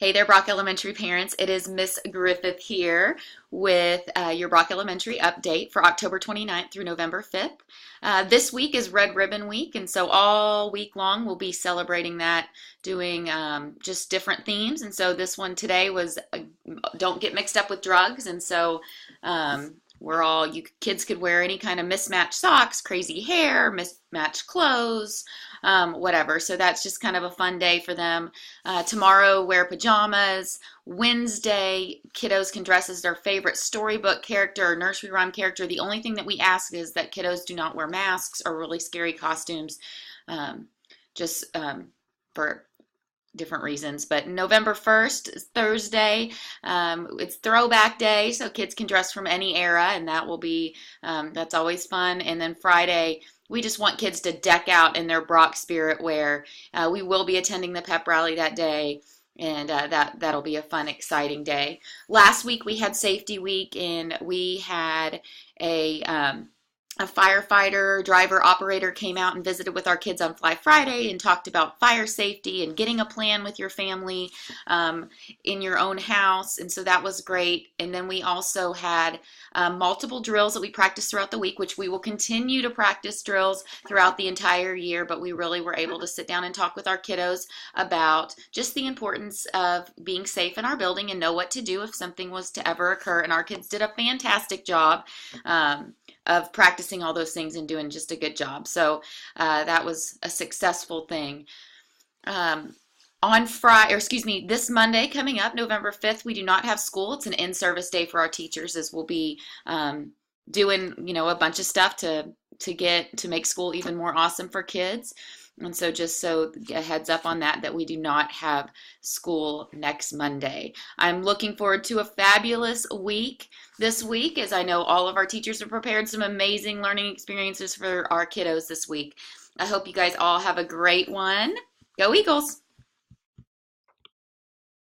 Hey there, Brock Elementary parents. It is Miss Griffith here with your Brock Elementary update for October 29th through November 5th. This week is Red Ribbon Week, and so all week long we'll be celebrating that, doing just different themes. And so this one today was don't get mixed up with drugs, and so you kids could wear any kind of mismatched socks, crazy hair, mismatched clothes, whatever. So that's just kind of a fun day for them. Tomorrow, wear pajamas. Wednesday, kiddos can dress as their favorite storybook character or nursery rhyme character. The only thing that we ask is that kiddos do not wear masks or really scary costumes, just for different reasons. But November 1st is Thursday. It's Throwback Day, so kids can dress from any era, and that will be, that's always fun. And then Friday, we just want kids to deck out in their Brock spirit wear. We will be attending the pep rally that day, and that'll be a fun, exciting day. Last week we had Safety Week, and we had a firefighter, driver, operator came out and visited with our kids on Fly Friday and talked about fire safety and getting a plan with your family in your own house. And so that was great. And then we also had multiple drills that we practiced throughout the week, which we will continue to practice drills throughout the entire year. But we really were able to sit down and talk with our kiddos about just the importance of being safe in our building and know what to do if something was to ever occur. And our kids did a fantastic job of practicing all those things and doing just a good job. So that was a successful thing. This Monday coming up, November 5th, we do not have school. It's an in-service day for our teachers, as we'll be doing, a bunch of stuff to make school even more awesome for kids. And so just so a heads up on that we do not have school next Monday. I'm looking forward to a fabulous week this week, as I know all of our teachers have prepared some amazing learning experiences for our kiddos this week. I hope you guys all have a great one. Go Eagles!